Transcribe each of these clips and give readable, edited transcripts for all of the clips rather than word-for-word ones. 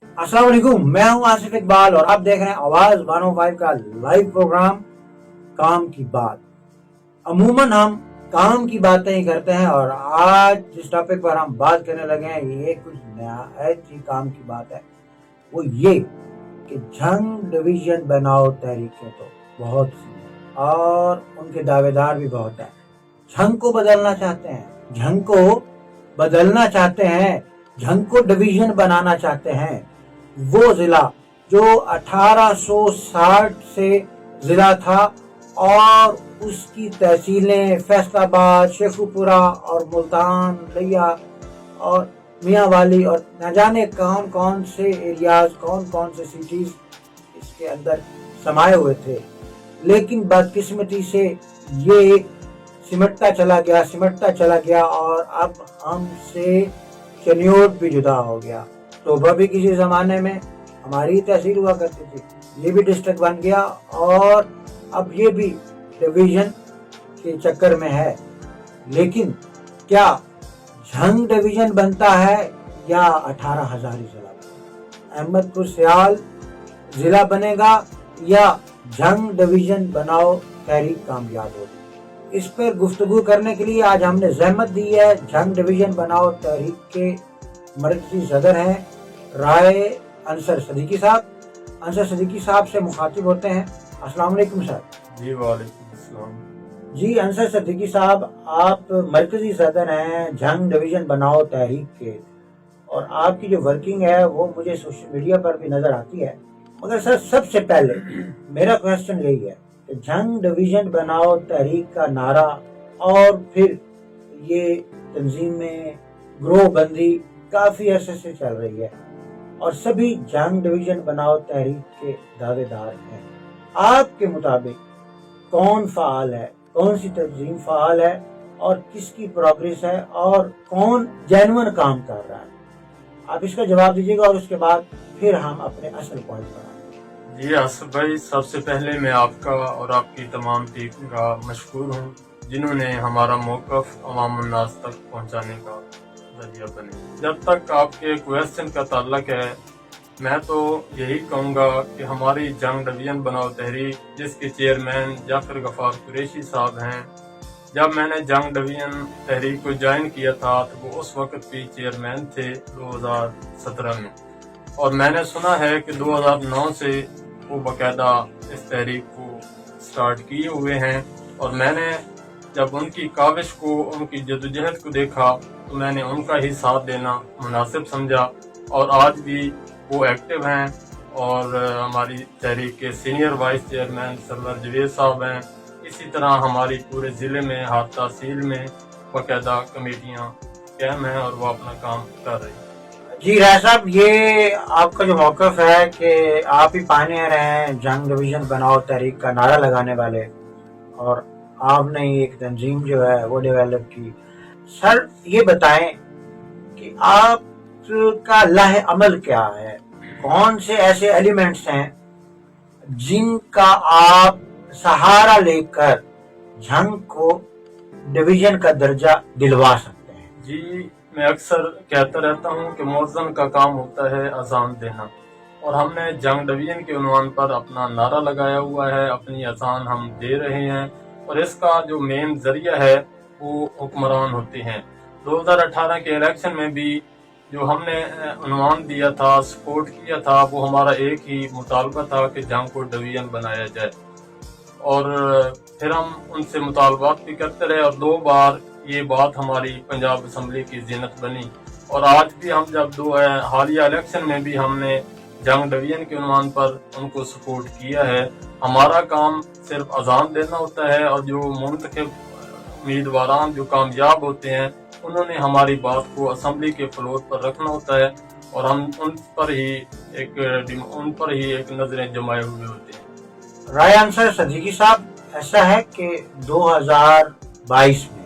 अस्सलाम वालेकुम, मैं हूं आसिफ इकबाल और आप देख रहे हैं आवाज 105 का लाइव प्रोग्राम काम की बात। अमूमन हम काम की बातें ही करते हैं और आज जिस टॉपिक पर हम बात करने लगे हैं ये कुछ नहायत ही काम की बात है। वो ये कि झंग डिवीजन बनाओ तहरीकें तो बहुत सी और उनके दावेदार भी बहुत हैं। झंग को बदलना चाहते हैं, झंग को बदलना चाहते हैं, झंग को डिवीजन बनाना चाहते हैं। वो जिला जो 1860 से जिला था और उसकी तहसीलें फैसलाबाद, शेखुपुरा और मुल्तान, लिया और मियाँ वाली और न जाने कौन कौन से एरियाज, कौन कौन से सिटीज इसके अंदर समाये हुए थे। लेकिन बदकिस्मती से ये सिमटता चला गया और अब हमसे चनियोट भी जुदा हो गया। टोबा भी किसी जमाने में हमारी तहसील हुआ करती थी, ये भी डिस्ट्रिक्ट बन गया और अब ये भी डिवीजन के चक्कर में है। लेकिन क्या झंग डिवीजन बनता है या 18,000 जिला? अहमदपुर सियाल जिला बनेगा या झंग डिवीजन बनाओ तहरीक कामयाब होगी? इस पर गुफ्तगू करने के लिए आज हमने जहमत दी है। झंग डिवीजन बनाओ तहरीक के मरकजी सदर हैं राय अंसर सदीकी साहब। अंसर सदीकी साहब से मुखातिब होते हैं। अस्सलाम वालेकुम सर। जी वालेकुम अस्सलाम। जी अंसर सदीकी साहब, आप मरकजी सदर हैं झंग डिवीजन बनाओ तहरीक के और आपकी जो वर्किंग है वो मुझे सोशल मीडिया पर भी नजर आती है। मगर सर सबसे पहले मेरा क्वेश्चन यही है कि झंग डिवीजन बनाओ तहरीक का नारा और फिर ये तंजीमें ग्रोह बंदी काफी अरसे से चल रही है और सभी झंग डिवीजन बनाओ तहरीक के दावेदार हैं। आपके मुताबिक कौन फाल है, कौन सी तंजीम फाल है और किसकी प्रोग्रेस है और कौन जेन्युइन काम कर रहा है? आप इसका जवाब दीजिएगा और उसके बाद फिर हम अपने असल पॉइंट पर आएंगे। जी आसिफ भाई, सबसे पहले मैं आपका और आपकी तमाम टीम का मशकूर हूँ जिन्होंने हमारा मौक़िफ़ अवाम उन्नास तक पहुँचाने का जरिया बने। जब तक आपके क्वेश्चन का ताल्लुक है, मैं तो यही कहूँगा कि हमारी झंग डिवीजन बनाओ तहरीक जिसके चेयरमैन जाफर गफार कुरैशी साहब हैं, जब मैंने झंग डिवीजन तहरीक को ज्वाइन किया था तो वो उस वक्त भी चेयरमैन थे 2017 में, और मैंने सुना है कि 2009 से वो बाकायदा इस तहरीक को स्टार्ट किए हुए हैं। और मैंने जब उनकी काविश को, उनकी जदोजहद को देखा तो मैंने उनका ही साथ देना मुनासिब समझा और आज भी वो एक्टिव हैं। और हमारी तहरीक के senior vice chairman Sarwar Javed साहब हैं। इसी तरह हमारी पूरे ज़िले में हर तहसील में बाकायदा कमेटियाँ कायम हैं और वो अपना काम कर रही हैं। जी राय साहब, ये आपका जो मौक़िफ़ है कि आप ही पायनियर हैं झंग डिवीजन बनाओ तहरीक का नारा लगाने वाले और आपने एक तंजीम जो है वो डेवलप की। सर ये बताएं कि आपका लाहे अमल क्या है, कौन से ऐसे एलिमेंट्स हैं जिनका आप सहारा लेकर झंग को डिवीजन का दर्जा दिलवा सकते हैं? जी, मैं अक्सर कहता रहता हूँ कि मौज़न का काम होता है अजान देना, और हमने झंग डिवीजन के उन्वान पर अपना नारा लगाया हुआ है, अपनी अजान हम दे रहे हैं और इसका जो मेन जरिया है वो हुक्मरान होते हैं। 2018 के इलेक्शन में भी जो हमने उन्वान दिया था, सपोर्ट किया था, वो हमारा एक ही मुतालबा था कि झंग को डिवीजन बनाया जाए और फिर हम उनसे मुतालबात भी करते रहे और 2 बार ये बात हमारी पंजाब असम्बली की ज़ीनत बनी। और आज भी हम जब हालिया इलेक्शन में भी हमने झंग डिवीजन के उन्वान पर उनको सपोर्ट किया है। हमारा काम सिर्फ अजान देना होता है और जो मुंतखब उम्मीदवारान जो कामयाब होते हैं उन्होंने हमारी बात को असम्बली के फ्लोर पर रखना होता है और हम उन पर ही एक नजरें जमाए हुए होते हैं। राय अंसर सदीकी साहब, ऐसा है कि 2022 में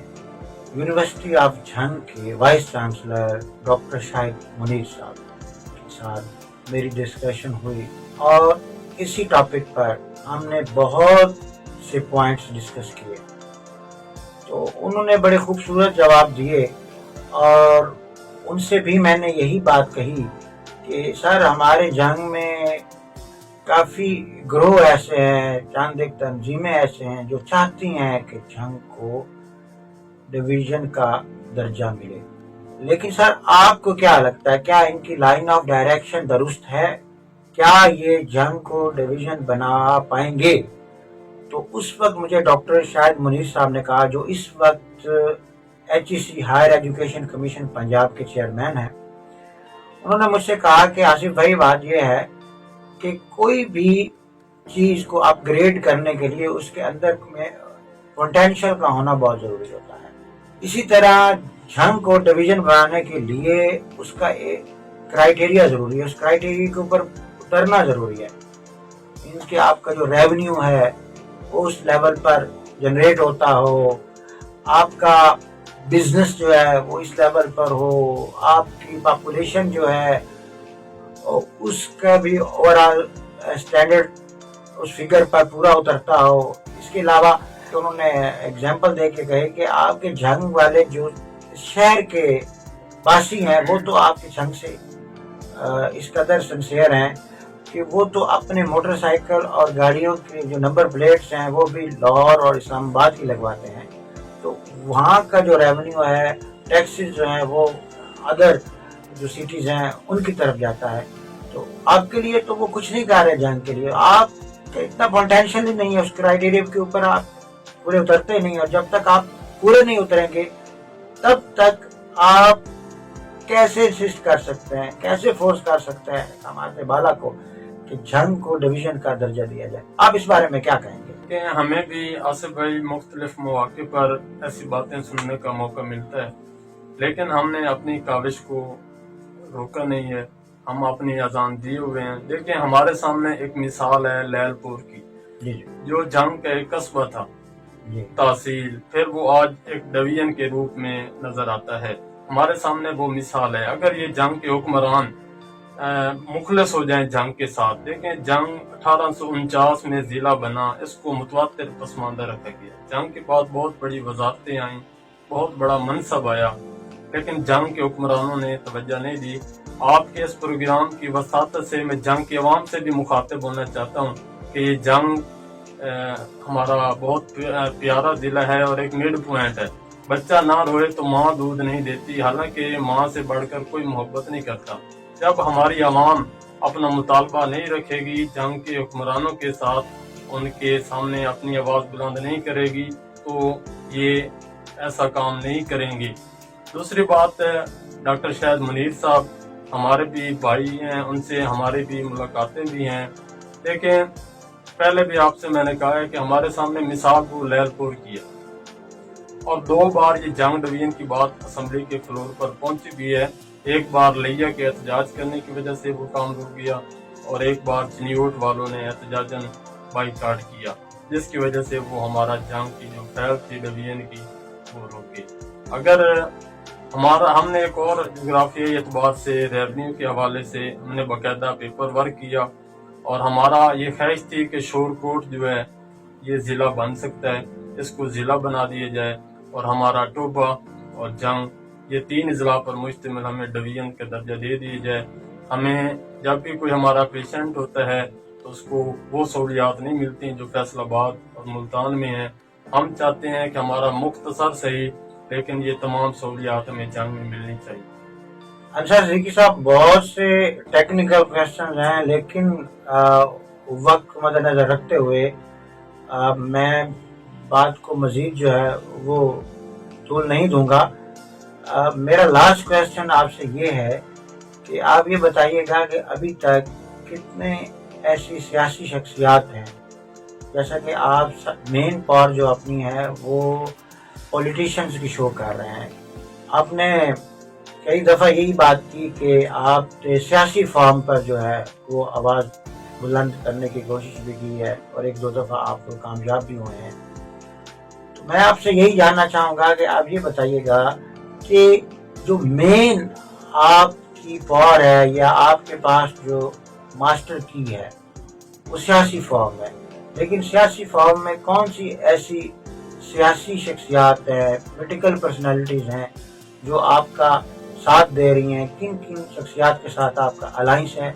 यूनिवर्सिटी ऑफ झंग के vice chancellor doctor Shahid Munir साहब के साथ मेरी डिस्कशन हुई और इसी टॉपिक पर हमने बहुत से पॉइंट्स डिस्कस किए। तो उन्होंने बड़े खूबसूरत जवाब दिए और उनसे भी मैंने यही बात कही कि کہ سر ہمارے جنگ میں کافی گروہ ایسے ہیں، چند ایک تنظیمیں ایسے ہیں جو چاہتی ہیں کہ جنگ کو ڈویژن کا درجہ ملے، لیکن سر آپ کو کیا لگتا ہے، کیا ان کی لائن آف ڈائریکشن درست ہے؟ کیا یہ جنگ کو ڈویژن بنا پائیں گے؟ تو اس وقت مجھے ڈاکٹر شاہد منیر صاحب نے کہا، جو اس وقت HEC higher education commission Punjab کے چیئرمین ہیں، انہوں نے مجھ سے کہا کہ آصف بھائی بات یہ ہے کہ کوئی بھی چیز کو اپ گریڈ کرنے کے لیے اس کے اندر میں پوٹینشیل کا ہونا بہت ضروری ہوتا ہے، اسی طرح جنگ کو ڈویژن بنانے کے لیے اس کا ایک کرائیٹیریا ضروری ہے، اس کرائیٹیریا کے اوپر اترنا ضروری ہے، ان کے آپ کا جو ریونیو ہے وہ اس لیول پر جنریٹ ہوتا ہو، آپ کا بزنس جو ہے وہ اس لیول پر ہو، آپ کی پاپولیشن جو ہے اس کا بھی اوورآل اسٹینڈرڈ اس فگر پر پورا اترتا ہو۔ اس کے علاوہ انہوں نے ایگزامپل دے کے کہے کہ آپ کے جنگ والے جو شہر کے باسی ہیں وہ تو آپ کے جنگ سے اس قدر سنسیئر ہیں کہ وہ تو اپنے موٹر سائیکل اور گاڑیوں کے جو نمبر پلیٹس ہیں وہ بھی لاہور اور اسلام آباد کی لگواتے ہیں، تو وہاں کا جو ریونیو ہے، ٹیکسز جو ہیں وہ ادر جو سٹیز ہیں ان کی طرف جاتا ہے، تو آپ کے لیے تو وہ کچھ نہیں کر رہے جنگ کے لیے، آپ کا اتنا پوٹینشیل ہی نہیں ہے، اس کرائیٹیریا کے اوپر آپ پورے اترتے نہیں، اور جب تک آپ پورے نہیں اتریں گے تب تک آپ کیسے انسسٹ کر سکتے ہیں، کیسے فورس کر سکتے ہیں ہمارے بالا کو کہ جنگ کو ڈویژن کا درجہ دیا جائے؟ آپ اس بارے میں کیا کہیں گے؟ کہ ہمیں بھی آصف بھائی مختلف مواقع پر ایسی باتیں سننے کا موقع ملتا ہے، لیکن ہم نے اپنی کاوش کو روکا نہیں ہے، ہم اپنی اذان دیے ہوئے ہیں۔ دیکھیں ہمارے سامنے ایک مثال ہے لیل پور کی، جو جنگ کا ایک قصبہ تھا، تحصیل، پھر وہ آج ایک ڈویژن کے روپ میں نظر آتا ہے۔ ہمارے سامنے وہ مثال ہے۔ اگر یہ جنگ کے حکمران مخلص ہو جائیں جنگ کے ساتھ، دیکھیں جنگ 1849 میں ضلع بنا، اس کو متواتر پسماندہ رکھا گیا، جنگ کے بعد بہت بڑی وزارتیں آئیں، بہت بڑا منصب آیا، لیکن جنگ کے حکمرانوں نے توجہ نہیں دی۔ آپ کے اس پروگرام کی وساطت سے میں جنگ کے عوام سے بھی مخاطب ہونا چاہتا ہوں کہ یہ جنگ ہمارا بہت پیارا ضلع ہے اور ایک مڈ پوائنٹ ہے، بچہ نہ روئے تو ماں دودھ نہیں دیتی، حالانکہ ماں سے بڑھ کر کوئی محبت نہیں کرتا۔ جب ہماری عوام اپنا مطالبہ نہیں رکھے گی جنگ کے حکمرانوں کے ساتھ، ان کے سامنے اپنی آواز بلند نہیں کرے گی تو یہ ایسا کام نہیں کریں گی۔ دوسری بات، ڈاکٹر شاہد منیر صاحب ہمارے بھی بھائی ہیں، ان سے ہماری بھی ملاقاتیں بھی ہیں، لیکن پہلے بھی آپ سے میں نے کہا ہے کہ ہمارے سامنے مثال وہ لیل پور کی ہے، اور 2 بار یہ جنگ ڈویژن کی بات اسمبلی کے فلور پر پہنچی بھی ہے۔ ایک بار لیا کے احتجاج کرنے کی وجہ سے وہ کام رک گیا، اور ایک بار چنیوٹ والوں نے احتجاجاً بائیکاٹ کیا، جس کی وجہ سے وہ ہمارا جنگ کی جو پھیل تھی ڈویژن کی وہ رک گئی۔ اگر ہم نے ایک اور جغرافیائی اعتبار سے ریونیو کے حوالے سے ہم نے باقاعدہ پیپر ورک کیا، اور ہمارا یہ خواہش تھی کہ شور کوٹ جو ہے یہ ضلع بن سکتا ہے، اس کو ضلع بنا دیا جائے، اور ہمارا ٹوبا اور جنگ یہ 3 اضلاع پر مشتمل ہمیں ڈویژن کا درجہ دے دیا جائے۔ ہمیں جب بھی کوئی ہمارا پیشنٹ ہوتا ہے تو اس کو وہ سہولیات نہیں ملتی جو فیصل آباد اور ملتان میں ہیں۔ ہم چاہتے ہیں کہ ہمارا مختصر صحیح لیکن یہ تمام سہولیات ہمیں جنگ میں ملنی چاہیے۔ اچھا صدیقی صاحب، بہت سے ٹیکنیکل کویسچنز ہیں، لیکن وقت کو مد نظر رکھتے ہوئے میں بات کو مزید جو ہے وہ طول نہیں دوں گا۔ میرا لاسٹ کویسچن آپ سے یہ ہے کہ آپ یہ بتائیے گا کہ ابھی تک کتنے ایسی سیاسی شخصیات ہیں، جیسا کہ آپ مین پاور جو اپنی ہے وہ پولیٹیشنز کی شو کر رہے ہیں۔ آپ نے کئی دفعہ یہی بات کی کہ آپ نے سیاسی فارم پر جو ہے وہ آواز بلند کرنے کی کوشش بھی کی ہے، اور 1-2 دفعہ آپ کو کامیاب بھی ہوئے ہیں۔ تو میں آپ سے یہی جاننا چاہوں گا کہ آپ یہ بتائیے گا کہ جو مین آپ کی پاور ہے یا آپ کے پاس جو ماسٹر کی ہے وہ سیاسی فارم ہے، لیکن سیاسی فارم میں کون سی ایسی سیاسی شخصیات ہیں، پولیٹیکل پرسنالٹیز ہیں جو آپ کا साथ दे रही हैं, किन किन शख्सियात के साथ आपका अलाइंस है,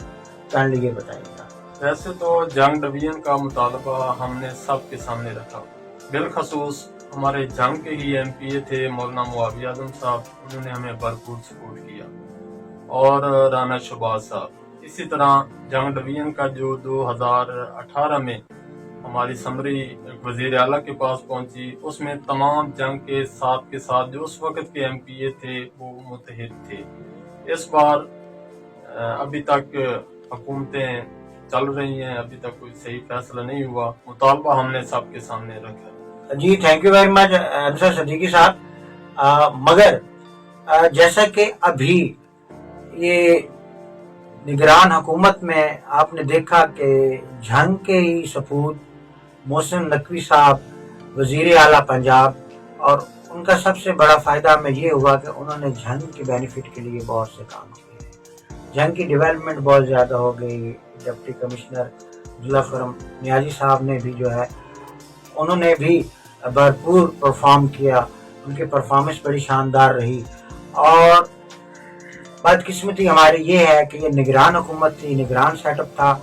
काइंडली ये बताइएगा। वैसे तो जंग डिवीजन का मुतालबा हमने सबके सामने रखा, बिलखसूस हमारे जंग के ही MPA थे मौलाना मुआविया आजम साहब, उन्होंने हमें भरपूर सपोर्ट किया, और राना शहबाज साहब। इसी तरह जंग डिवीजन का जो 2018 में हमारी समरी वजीर आला के पास पहुंची, उसमें तमाम जंग के साथ जो उस वक्त के MPA थे वो मुतहद थे। इस बार अभी तक हुकूमतें चल रही हैं, अभी तक कोई सही फैसला नहीं हुआ, मुतालबा हमने सबके सामने रखा। जी thank you very much Ansar Siddiqui साहब। मगर जैसा कि अभी ये निगरान हुकूमत में आपने देखा कि जंग के ही सपूत मोहसिन नकवी साहब वजीर आला पंजाब, और उनका सबसे बड़ा फायदा में ये हुआ कि उन्होंने जंग के बेनिफिट के लिए बहुत से काम किए। जंग की डेवलपमेंट बहुत ज़्यादा हो गई। डिप्टी कमिश्नर जिला फरम नियाजी साहब ने भी जो है उन्होंने भी भरपूर परफॉर्म किया, उनकी परफॉर्मेंस बड़ी शानदार रही। और बदकिस्मती हमारी ये है कि ये निगरान हुकूमत थी, निगरान सेटअप था।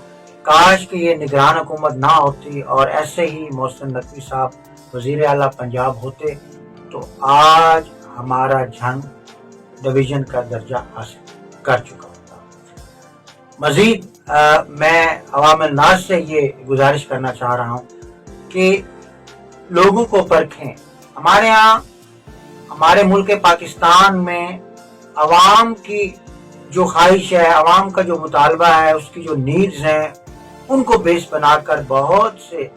काश कि ये निगरान हुकूमत ना होती और ऐसे ही मोहसिन नकवी साहब वजीर आला पंजाब होते तो आज हमारा जंग डिवीजन का दर्जा हासिल कर चुका होता। मजीद मैं अवाम नास से ये गुजारिश करना चाह रहा हूँ कि लोगों को परखें। हमारे यहाँ हमारे मुल्क पाकिस्तान में अवाम की जो ख्वाहिश है, अवाम का जो मुतालबा है, उसकी जो नीड्स हैं, उनको बेस बनाकर बहुत से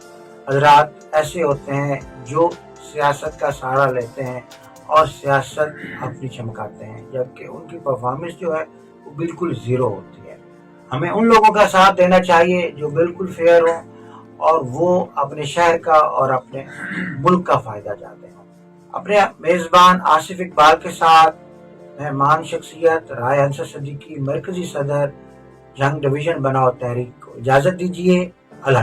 हजरात ऐसे होते हैं जो सियासत का सहारा लेते हैं और सियासत अपनी चमकाते हैं, जबकि उनकी परफॉर्मेंस जो है वो बिल्कुल ज़ीरो होती है। हमें उन लोगों का साथ देना चाहिए जो बिल्कुल फेयर हो और वो अपने शहर का और अपने मुल्क का फ़ायदा चाहते हो। अपने मेज़बान आसिफ इकबाल के साथ मेहमान शख्सियत राय अंसर सदीकी, मरकजी सदर जंग डिवीजन बनाओ तहरीक को इजाज़त दीजिए। अल्लाह